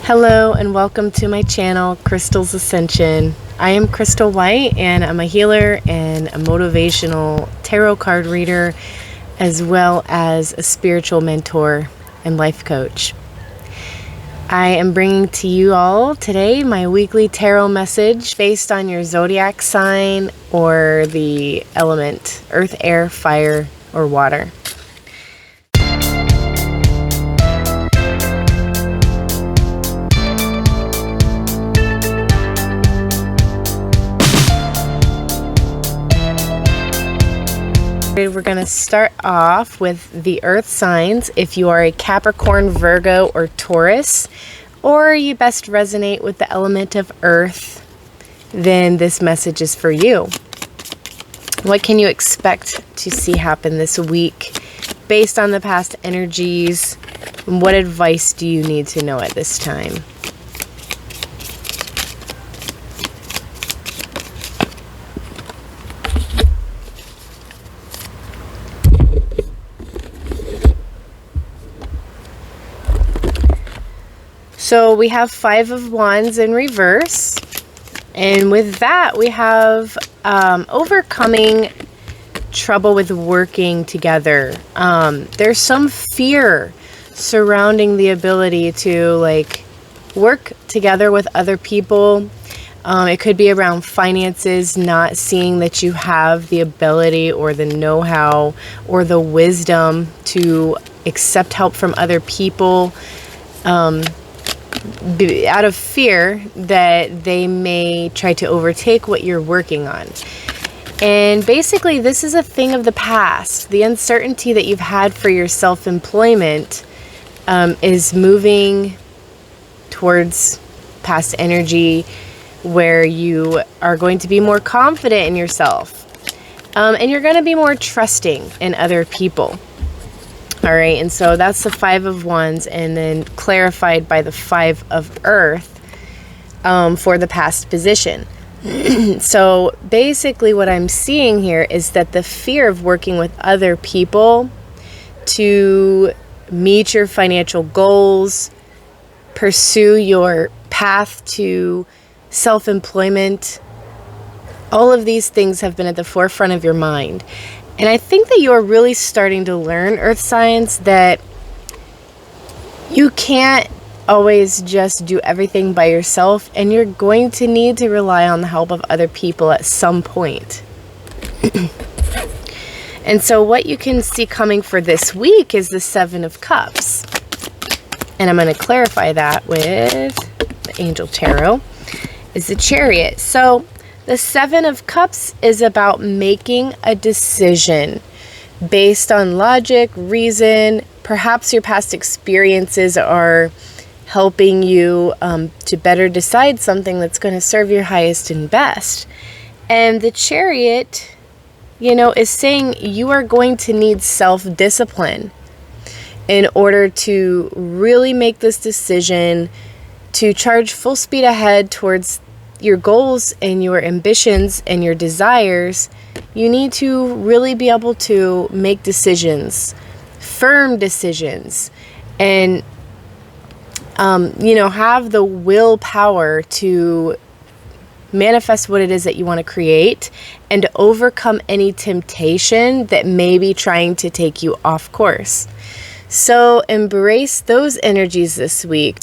Hello and welcome to my channel, Crystal's Ascension. I am Crystal White and I'm a healer and a motivational tarot card reader, as well as a spiritual mentor and life coach. I am bringing to you all today my weekly tarot message based on your zodiac sign or the element, earth, air, fire, or water. We're going to start off with the earth signs. If you are a Capricorn, Virgo, or Taurus, or you best resonate with the element of earth, then this message is for you. What can you expect to see happen this week based on the past energies? What advice do you need to know at this time? So we have Five of Wands in reverse, and with that we have overcoming trouble with working together. There's some fear surrounding the ability to work together with other people. It could be around finances, not seeing that you have the ability or the know-how or the wisdom to accept help from other people. Out of fear that they may try to overtake what you're working on. And basically this is a thing of the past. The uncertainty that you've had for your self-employment is moving towards past energy where you are going to be more confident in yourself. And you're going to be more trusting in other people. All right, and so that's the Five of Wands, and then clarified by the Five of Earth for the past position. So basically what I'm seeing here is that the fear of working with other people to meet your financial goals, pursue your path to self-employment, all of these things have been at the forefront of your mind. And I think that you're really starting to learn, earth signs, that you can't always just do everything by yourself, and you're going to need to rely on the help of other people at some point. And so what you can see coming for this week is the Seven of Cups. And I'm going to clarify that with the Angel Tarot, is the Chariot. So the Seven of Cups is about making a decision based on logic, reason. Perhaps your past experiences are helping you to better decide something that's going to serve your highest and best. And the Chariot, is saying you are going to need self-discipline in order to really make this decision to charge full speed ahead towards your goals and your ambitions and your desires. You need to really be able to make decisions, firm decisions, and have the willpower to manifest what it is that you want to create and to overcome any temptation that may be trying to take you off course. So embrace those energies this week.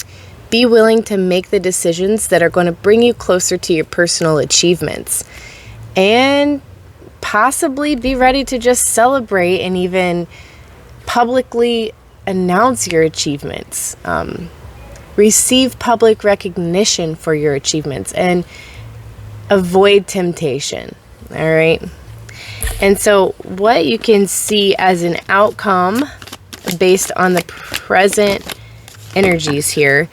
Be willing to make the decisions that are going to bring you closer to your personal achievements. And possibly be ready to just celebrate and even publicly announce your achievements. Receive public recognition for your achievements and avoid temptation. All right. And so what you can see as an outcome based on the present energies here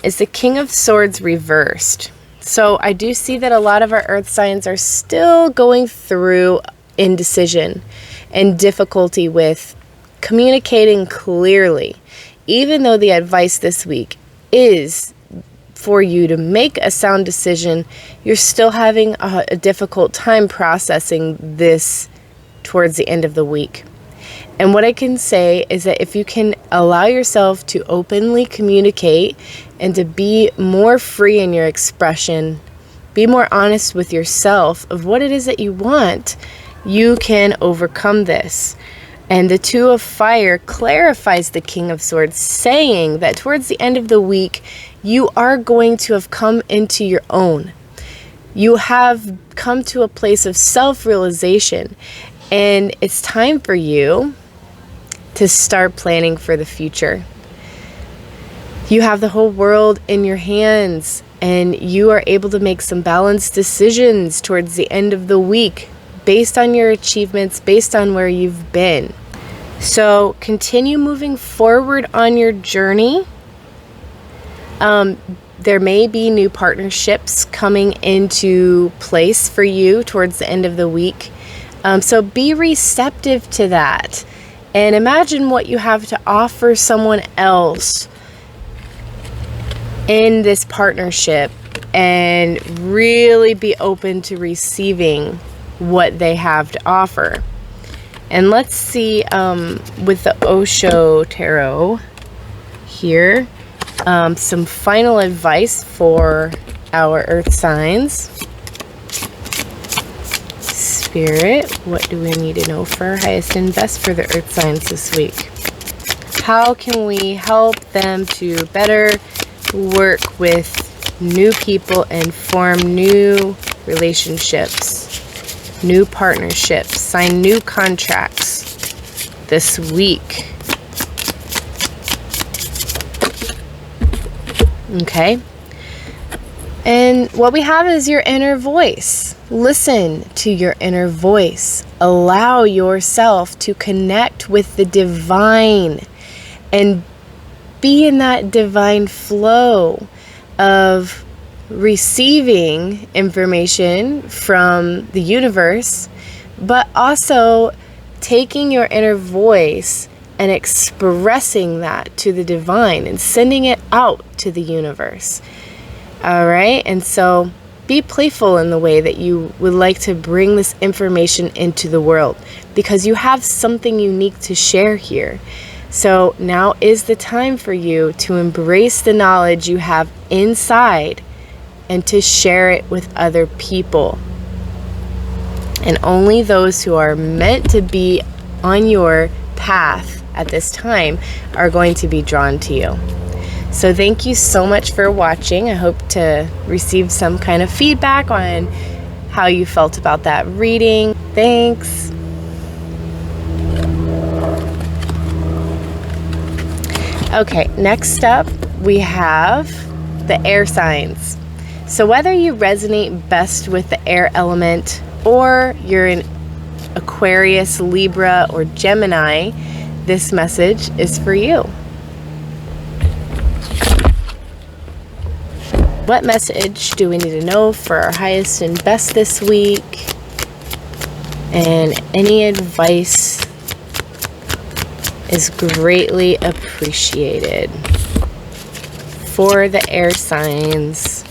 is the King of Swords reversed. So I do see that a lot of our earth signs are still going through indecision and difficulty with communicating clearly. Even though the advice this week is for you to make a sound decision, you're still having a difficult time processing this towards the end of the week. And what I can say is that if you can allow yourself to openly communicate and to be more free in your expression, be more honest with yourself of what it is that you want, you can overcome this. And the Two of Fire clarifies the King of Swords, saying that towards the end of the week, you are going to have come into your own. You have come to a place of self-realization, and it's time for you to start planning for the future. You have the whole world in your hands, and you are able to make some balanced decisions towards the end of the week based on your achievements, based on where you've been. So continue moving forward on your journey. There may be new partnerships coming into place for you towards the end of the week. So be receptive to that. And imagine what you have to offer someone else in this partnership, and really be open to receiving what they have to offer. And let's see with the Osho Tarot here, some final advice for our earth signs. Spirit, what do we need to know for our highest and best for the earth signs this week? How can we help them to better work with new people and form new relationships, new partnerships, sign new contracts this week? Okay. And what we have is your inner voice. Listen to your inner voice. Allow yourself to connect with the divine and be in that divine flow of receiving information from the universe, but also taking your inner voice and expressing that to the divine and sending it out to the universe. All right, and so be playful in the way that you would like to bring this information into the world, because you have something unique to share here. So now is the time for you to embrace the knowledge you have inside and to share it with other people. And only those who are meant to be on your path at this time are going to be drawn to you. So thank you so much for watching. I hope to receive some kind of feedback on how you felt about that reading. Thanks. Okay, next up we have the air signs. So whether you resonate best with the air element, or you're in Aquarius, Libra, or Gemini, this message is for you. What message do we need to know for our highest and best this week? And any advice is greatly appreciated for the air signs.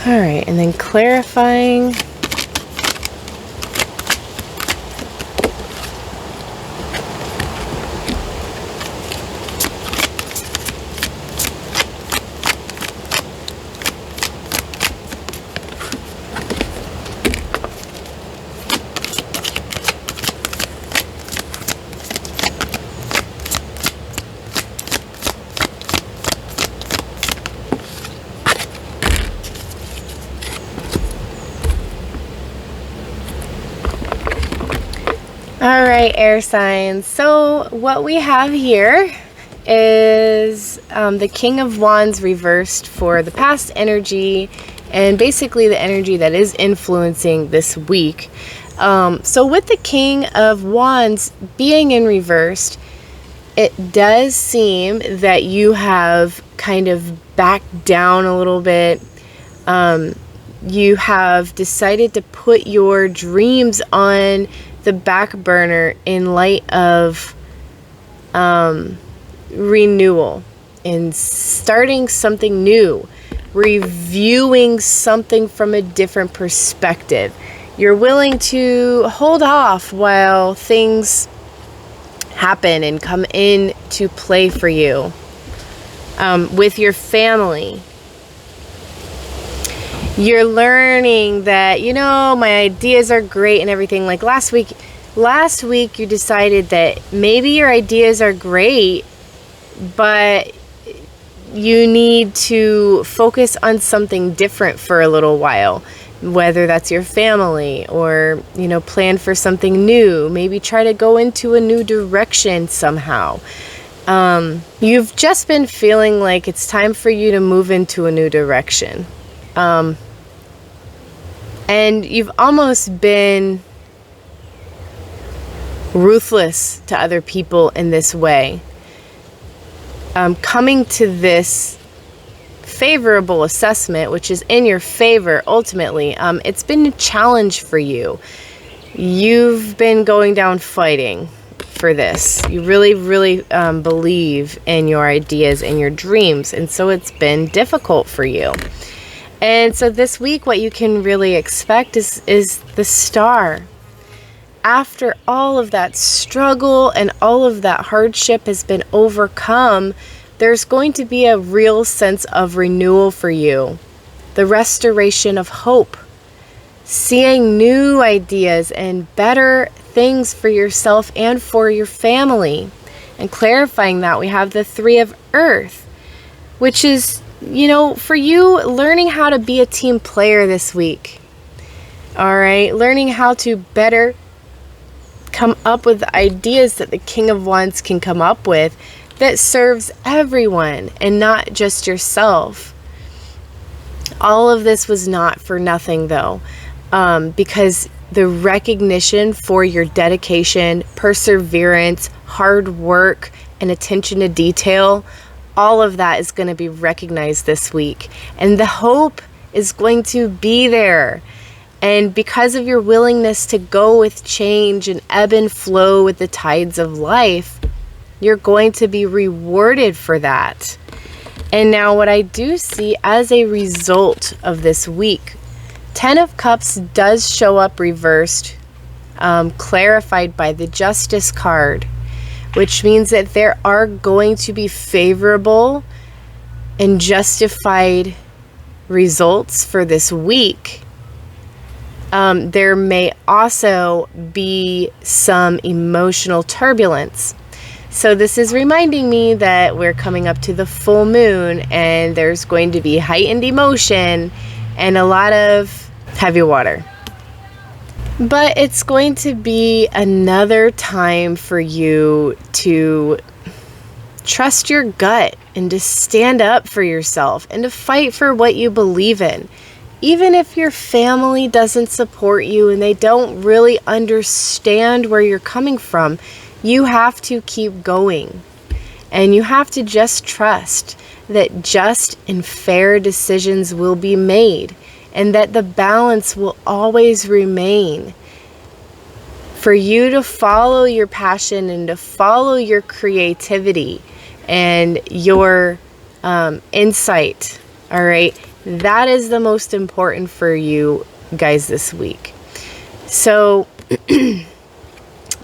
All right, and then clarifying. All right, air signs. So what we have here is the King of Wands reversed for the past energy, and basically the energy that is influencing this week. So with the King of Wands being in reversed, it does seem that you have kind of backed down a little bit. You have decided to put your dreams on the back burner in light of renewal and starting something new, reviewing something from a different perspective. You're willing to hold off while things happen and come into play for you. With your family, you're learning that, my ideas are great and everything. Like last week you decided that maybe your ideas are great, but you need to focus on something different for a little while, whether that's your family or, plan for something new, maybe try to go into a new direction somehow. You've just been feeling like it's time for you to move into a new direction. And you've almost been ruthless to other people in this way. Coming to this favorable assessment, which is in your favor ultimately, it's been a challenge for you. You've been going down fighting for this. You really, really believe in your ideas and your dreams, and so it's been difficult for you. And so this week, what you can really expect is the star. After all of that struggle and all of that hardship has been overcome, there's going to be a real sense of renewal for you. The restoration of hope. Seeing new ideas and better things for yourself and for your family. And clarifying that, we have the 3 of Earth, which is, for you, learning how to be a team player this week. All right, learning how to better come up with the ideas that the King of Wands can come up with that serves everyone and not just yourself. All of this was not for nothing though, because the recognition for your dedication, perseverance, hard work, and attention to detail, all of that is going to be recognized this week. And the hope is going to be there. And because of your willingness to go with change and ebb and flow with the tides of life, you're going to be rewarded for that. And now what I do see as a result of this week, 10 of Cups does show up reversed, clarified by the Justice card, which means that there are going to be favorable and justified results for this week. There may also be some emotional turbulence. So this is reminding me that we're coming up to the full moon and there's going to be heightened emotion and a lot of heavy water. But it's going to be another time for you to trust your gut and to stand up for yourself and to fight for what you believe in. Even if your family doesn't support you and they don't really understand where you're coming from, you have to keep going. And you have to just trust that just and fair decisions will be made and that the balance will always remain. For you to follow your passion and to follow your creativity and your insight, all right? That is the most important for you guys this week. So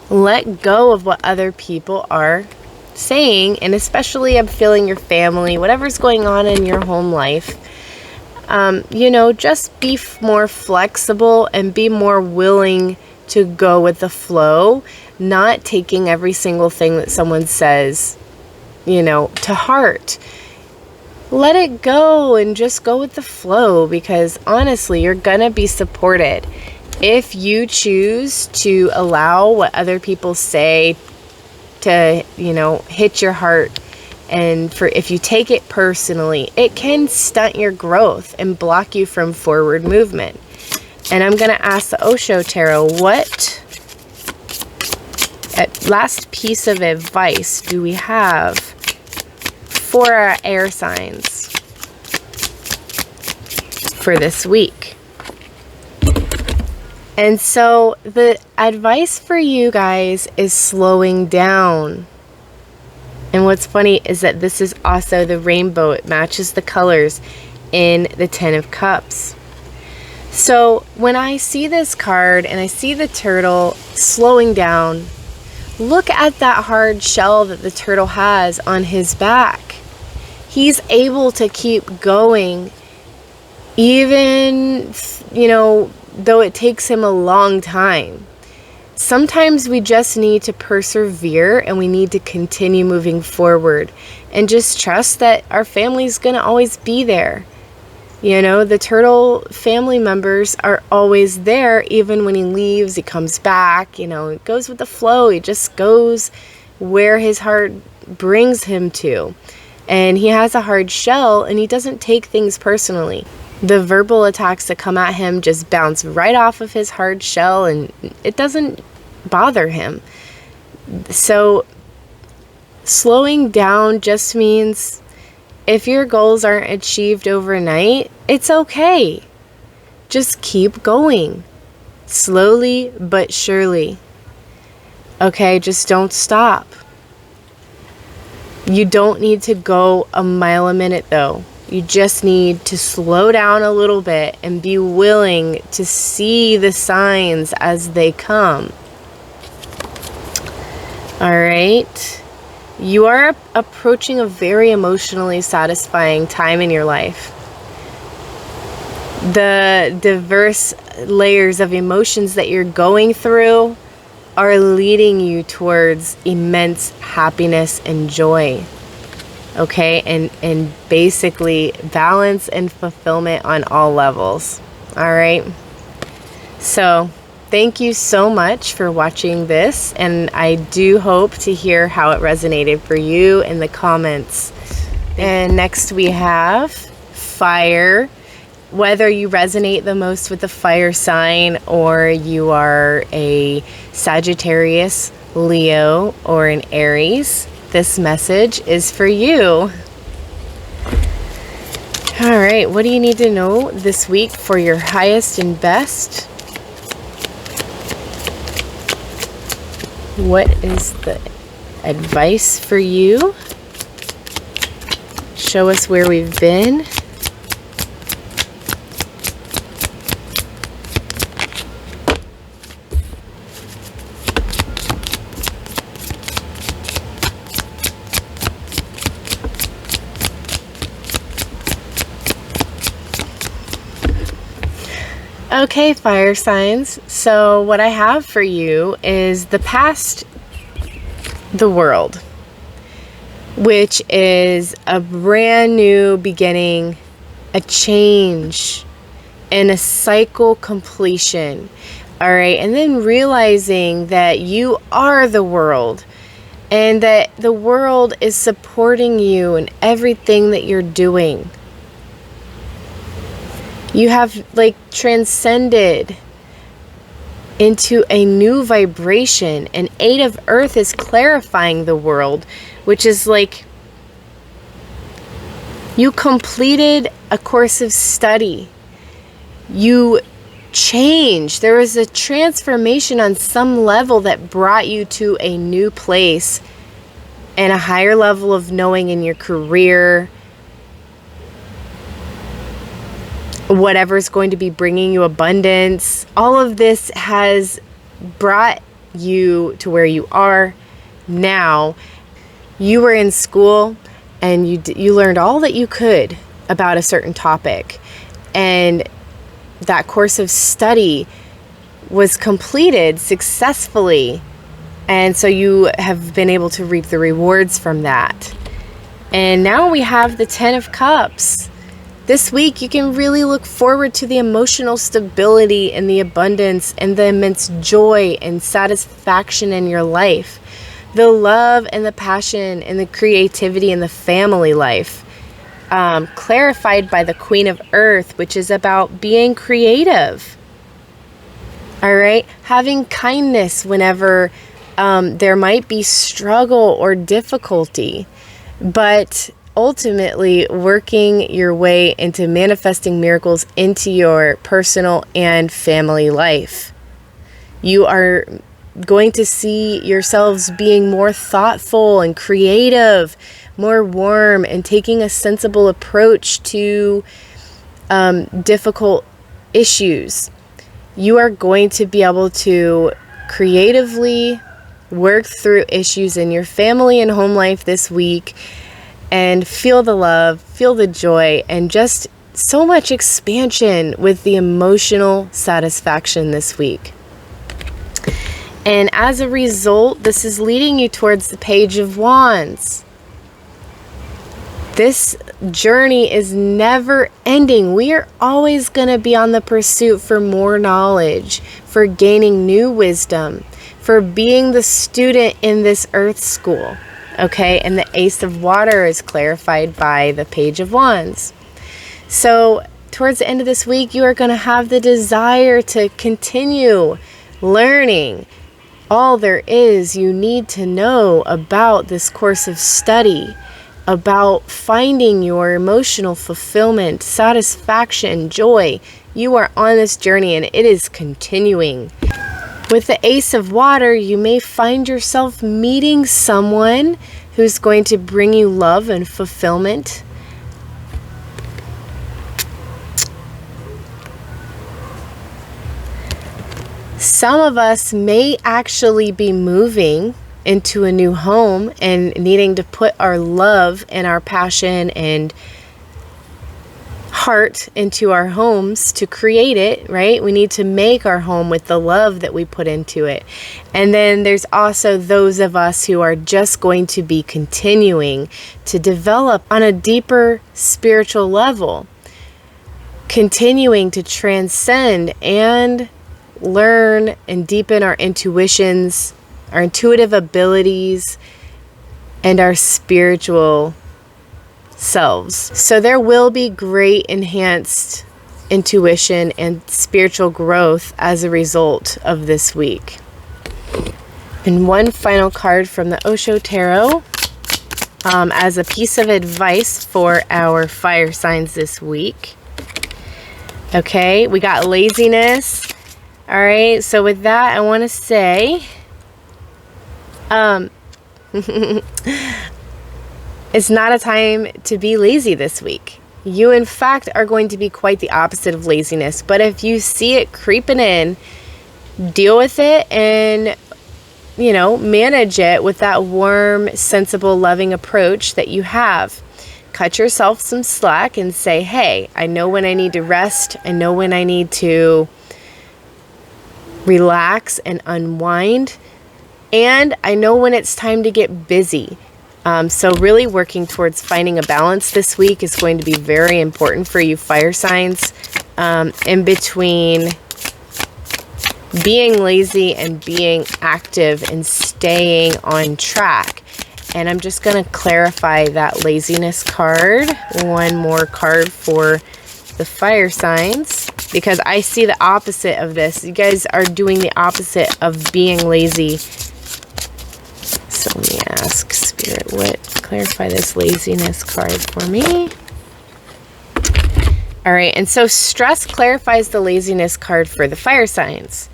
let go of what other people are saying, and especially I'm feeling your family, whatever's going on in your home life. Just be more flexible and be more willing to go with the flow, not taking every single thing that someone says, to heart. Let it go and just go with the flow, because honestly, you're gonna be supported. If you choose to allow what other people say to, hit your heart, and if you take it personally, it can stunt your growth and block you from forward movement. And I'm gonna ask the Osho Tarot, what last piece of advice do we have for our air signs for this week? And so the advice for you guys is slowing down. And what's funny is that this is also the rainbow. It matches the colors in the Ten of Cups. So when I see this card and I see the turtle slowing down, look at that hard shell that the turtle has on his back. He's able to keep going, even, though it takes him a long time. Sometimes we just need to persevere and we need to continue moving forward and just trust that our family's going to always be there. The turtle family members are always there. Even when he leaves, he comes back, it goes with the flow. He just goes where his heart brings him to. And he has a hard shell and he doesn't take things personally. The verbal attacks that come at him just bounce right off of his hard shell and it doesn't bother him. So slowing down just means if your goals aren't achieved overnight, it's okay. Just keep going. Slowly but surely. Okay, just don't stop. You don't need to go a mile a minute though. You just need to slow down a little bit and be willing to see the signs as they come. All right. You are approaching a very emotionally satisfying time in your life. The diverse layers of emotions that you're going through are leading you towards immense happiness and joy. Okay, and basically balance and fulfillment on all levels. All right. So thank you so much for watching this, and I do hope to hear how it resonated for you in the comments. And next we have fire. Whether you resonate the most with the fire sign, or you are a Sagittarius, Leo, or an Aries, this message is for you. All right, what do you need to know this week for your highest and best? What is the advice for you? Show us where we've been. Okay, fire signs. So what I have for you is the past, the world, which is a brand new beginning, a change, and a cycle completion. All right, and then realizing that you are the world and that the world is supporting you in everything that you're doing. You have transcended into a new vibration, and 8 of Earth is clarifying the world, which is you completed a course of study. You changed. There was a transformation on some level that brought you to a new place and a higher level of knowing in your career. Whatever's going to be bringing you abundance. All of this has brought you to where you are now. You were in school and you learned all that you could about a certain topic. And that course of study was completed successfully. And so you have been able to reap the rewards from that. And now we have the 10 of Cups. This week, you can really look forward to the emotional stability and the abundance and the immense joy and satisfaction in your life. The love and the passion and the creativity in the family life. Clarified by the Queen of Earth, which is about being creative. All right? Having kindness whenever there might be struggle or difficulty. But ultimately working your way into manifesting miracles into your personal and family life. You are going to see yourselves being more thoughtful and creative, more warm, and taking a sensible approach to difficult issues. You are going to be able to creatively work through issues in your family and home life this week and feel the love, feel the joy, and just so much expansion with the emotional satisfaction this week. And as a result, this is leading you towards the Page of Wands. This journey is never ending. We are always going to be on the pursuit for more knowledge, for gaining new wisdom, for being the student in this earth school. Okay, and the Ace of Water is clarified by the Page of Wands. So towards the end of this week, you are going to have the desire to continue learning all there is you need to know about this course of study, about finding your emotional fulfillment, satisfaction, joy. You are on this journey and it is continuing. With the Ace of Water, you may find yourself meeting someone who's going to bring you love and fulfillment. Some of us may actually be moving into a new home and needing to put our love and our passion and heart into our homes to create it, right? We need to make our home with the love that we put into it. And then there's also those of us who are just going to be continuing to develop on a deeper spiritual level, continuing to transcend and learn and deepen our intuitions, our intuitive abilities, and our spiritual selves. So there will be great enhanced intuition and spiritual growth as a result of this week. And one final card from the Osho Tarot as a piece of advice for our fire signs this week. Okay, we got laziness. All right, so with that, I want to say, it's not a time to be lazy this week. You, in fact, are going to be quite the opposite of laziness. But if you see it creeping in, deal with it and, manage it with that warm, sensible, loving approach that you have. Cut yourself some slack and say, hey, I know when I need to rest. I know when I need to relax and unwind, and I know when it's time to get busy. So really working towards finding a balance this week is going to be very important for you fire signs, in between being lazy and being active and staying on track. And I'm just going to clarify that laziness card. One more card for the fire signs, because I see the opposite of this. You guys are doing the opposite of being lazy. So let me ask Spirit, clarify this laziness card for me. All right, and so stress clarifies the laziness card for the fire signs.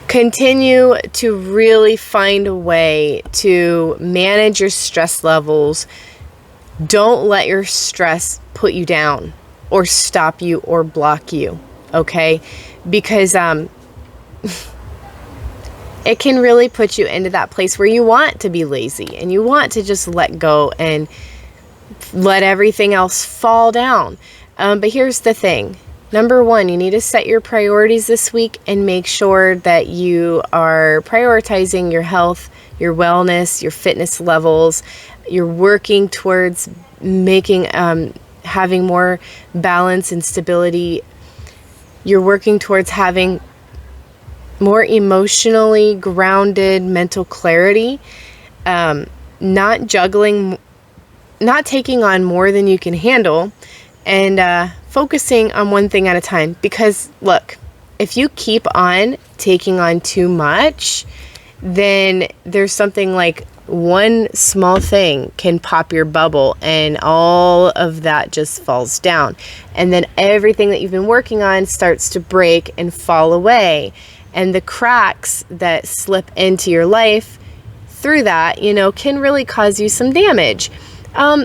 Continue to really find a way to manage your stress levels. Don't let your stress put you down or stop you or block you, okay? Because it can really put you into that place where you want to be lazy and you want to just let go and let everything else fall down. But here's the thing. Number one, you need to set your priorities this week and make sure that you are prioritizing your health, your wellness, your fitness levels. You're working towards making, having more balance and stability. You're working towards having more emotionally grounded mental clarity, not juggling, not taking on more than you can handle, and focusing on one thing at a time. Because look, if you keep on taking on too much then there's something like one small thing can pop your bubble and all of that just falls down. And then everything that you've been working on starts to break and fall away. And the cracks that slip into your life through that, you know, can really cause you some damage.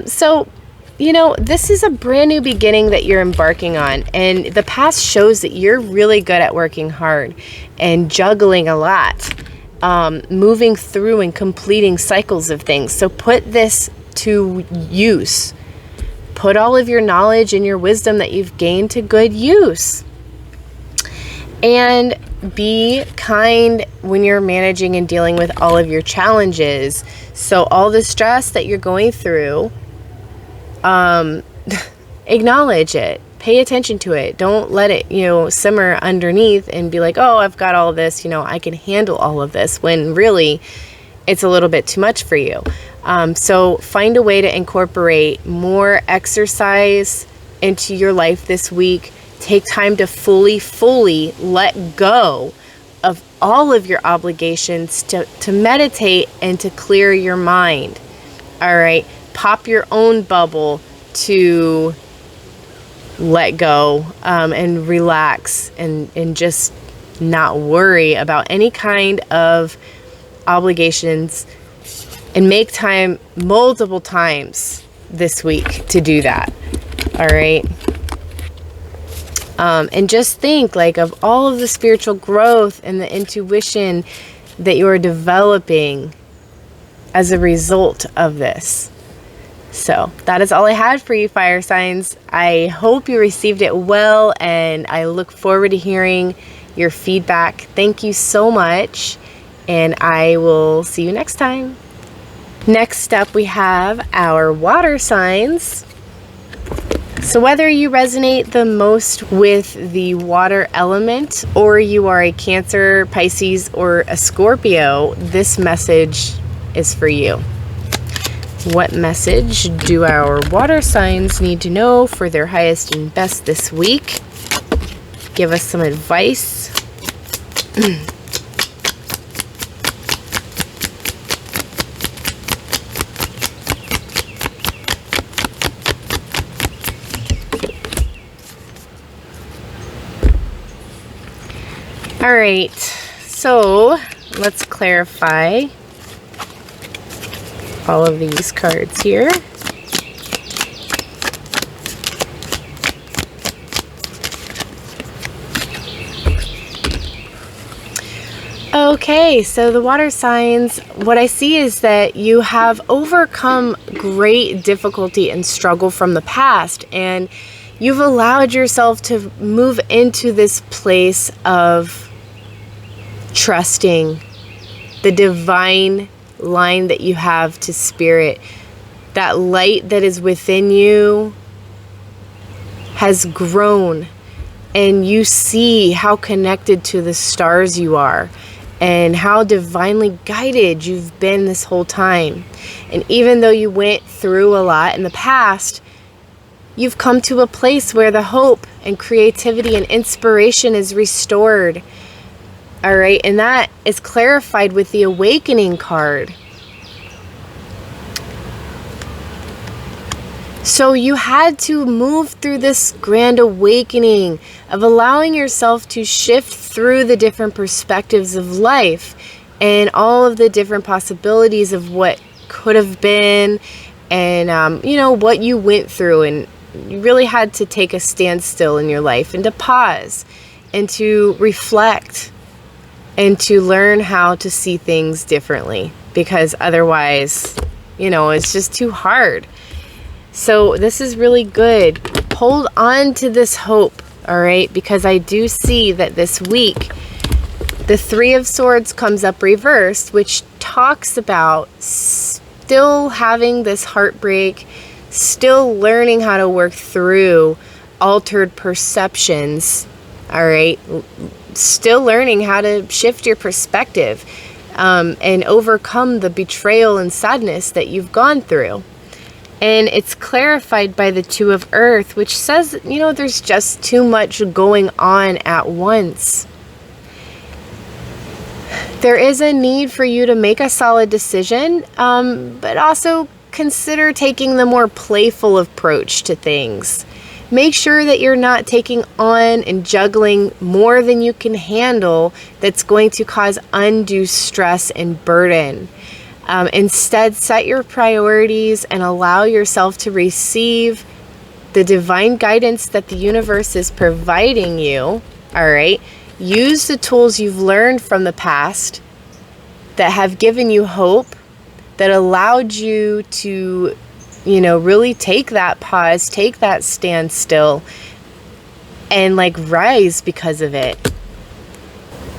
So, you know, this is a brand new beginning that you're embarking on. And the past shows that you're really good at working hard and juggling a lot. Moving through and completing cycles of things. So put this to use. Put all of your knowledge and your wisdom that you've gained to good use. And be kind when you're managing and dealing with all of your challenges. So all the stress that you're going through, acknowledge it. Pay attention to it. Don't let it, you know, simmer underneath and be like, oh, I've got all this, you know, I can handle all of this, when really it's a little bit too much for you. So find a way to incorporate more exercise into your life this week. Take time to fully let go of all of your obligations, to meditate and to clear your mind. All right. Pop your own bubble to let go and relax and just not worry about any kind of obligations, and make time multiple times this week to do that. All right. And just think like of all of the spiritual growth and the intuition that you're developing as a result of this. So that is all I had for you, fire signs. I hope you received it well, and I look forward to hearing your feedback. Thank you so much, and I will see you next time. Next up, we have our water signs. So whether you resonate the most with the water element, or you are a Cancer, Pisces, or a Scorpio, this message is for you. What message do our water signs need to know for their highest and best this week? Give us some advice. All right, so let's clarify all of these cards here. Okay, so the water signs, what I see is that you have overcome great difficulty and struggle from the past, and you've allowed yourself to move into this place of trusting the divine line that you have to spirit. That light that is within you has grown, and you see how connected to the stars you are and how divinely guided you've been this whole time. And even though you went through a lot in the past, you've come to a place where the hope and creativity and inspiration is restored. All right, and that is clarified with the awakening card. So you had to move through this grand awakening of allowing yourself to shift through the different perspectives of life and all of the different possibilities of what could have been, and you know, what you went through. And you really had to take a standstill in your life and to pause and to reflect and to learn how to see things differently, because otherwise, you know, it's just too hard. So this is really good. Hold on to this hope, all right? Because I do see that this week, the Three of Swords comes up reversed, which talks about still having this heartbreak, still learning how to work through altered perceptions, all right? Still learning how to shift your perspective and overcome the betrayal and sadness that you've gone through. And it's clarified by the Two of Earth, which says, you know, there's just too much going on at once. There is a need for you to make a solid decision, but also consider taking the more playful approach to things. Make sure that you're not taking on and juggling more than you can handle that's going to cause undue stress and burden. Instead, set your priorities and allow yourself to receive the divine guidance that the universe is providing you. All right. Use the tools you've learned from the past that have given you hope, that allowed you to, really take that pause, take that standstill, and rise because of it.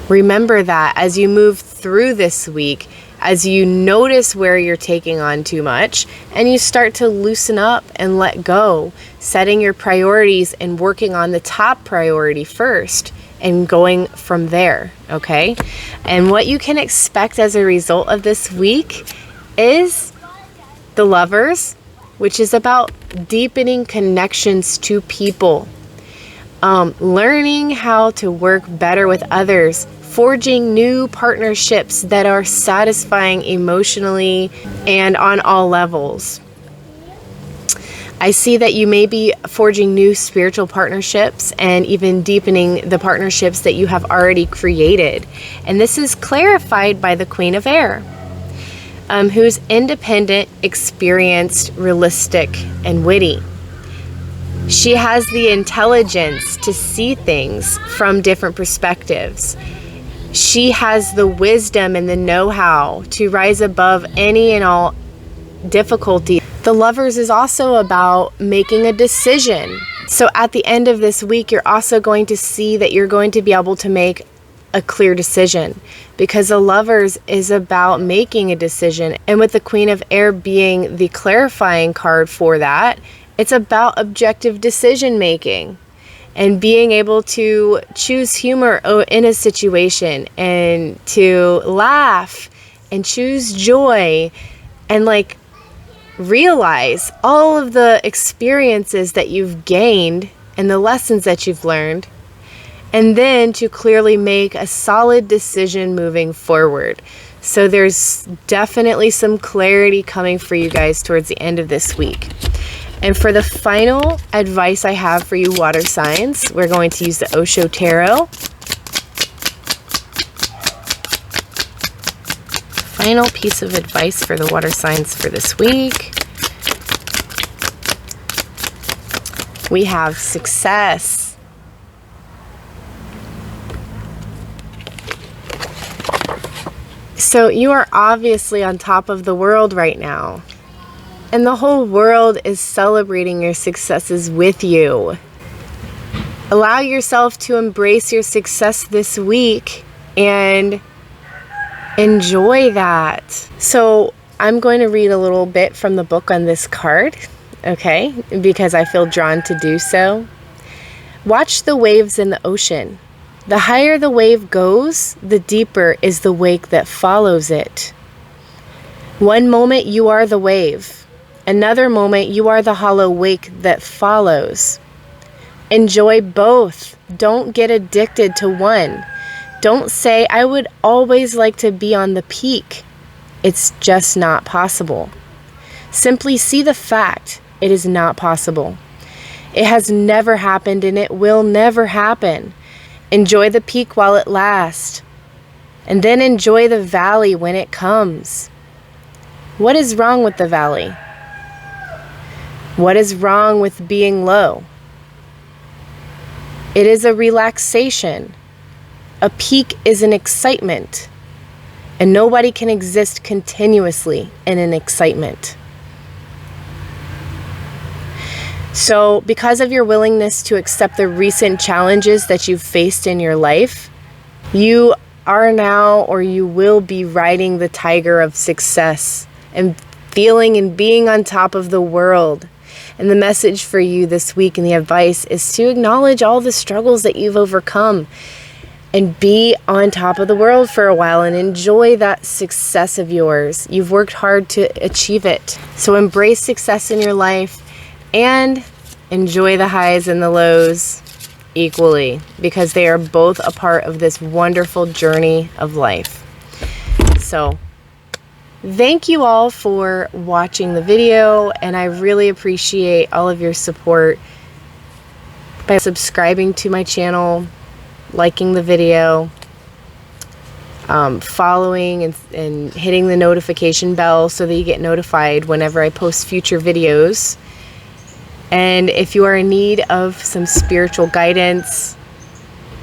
Remember that as you move through this week, as you notice where you're taking on too much, and you start to loosen up and let go, setting your priorities and working on the top priority first and going from there, okay? And what you can expect as a result of this week is the Lovers, which is about deepening connections to people, learning how to work better with others, forging new partnerships that are satisfying emotionally and on all levels. I see that you may be forging new spiritual partnerships and even deepening the partnerships that you have already created. And this is clarified by the Queen of Air, who's independent, experienced, realistic, and witty. She has the intelligence to see things from different perspectives. She has the wisdom and the know-how to rise above any and all difficulty. The Lovers is also about making a decision. So at the end of this week, you're also going to see that you're going to be able to make a clear decision, because the Lovers is about making a decision. And with the Queen of Air being the clarifying card for that, it's about objective decision making and being able to choose humor in a situation and to laugh and choose joy and realize all of the experiences that you've gained and the lessons that you've learned, and then to clearly make a solid decision moving forward. So there's definitely some clarity coming for you guys towards the end of this week. And for the final advice I have for you water signs, we're going to use the Osho Tarot. Final piece of advice for the water signs for this week. We have success. So you are obviously on top of the world right now. And the whole world is celebrating your successes with you. Allow yourself to embrace your success this week and enjoy that. So I'm going to read a little bit from the book on this card, okay? Because I feel drawn to do so. Watch the waves in the ocean. The higher the wave goes, the deeper is the wake that follows it. One moment you are the wave. Another moment you are the hollow wake that follows. Enjoy both. Don't get addicted to one. Don't say, I would always like to be on the peak. It's just not possible. Simply see the fact it is not possible. It has never happened and it will never happen. Enjoy the peak while it lasts. And then enjoy the valley when it comes. What is wrong with the valley? What is wrong with being low? It is a relaxation. A peak is an excitement. And nobody can exist continuously in an excitement. So, because of your willingness to accept the recent challenges that you've faced in your life, you are now, or you will be, riding the tiger of success and feeling and being on top of the world. And the message for you this week and the advice is to acknowledge all the struggles that you've overcome and be on top of the world for a while and enjoy that success of yours. You've worked hard to achieve it. So embrace success in your life and enjoy the highs and the lows equally, because they are both a part of this wonderful journey of life. So thank you all for watching the video, and I really appreciate all of your support by subscribing to my channel, liking the video, following and hitting the notification bell so that you get notified whenever I post future videos. And if you are in need of some spiritual guidance,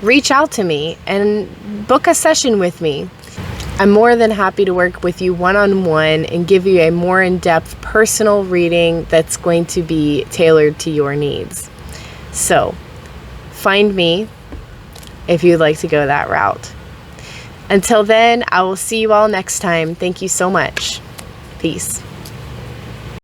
reach out to me and book a session with me. I'm more than happy to work with you one-on-one and give you a more in-depth personal reading that's going to be tailored to your needs. So find me if you'd like to go that route. Until then, I will see you all next time. Thank you so much. Peace.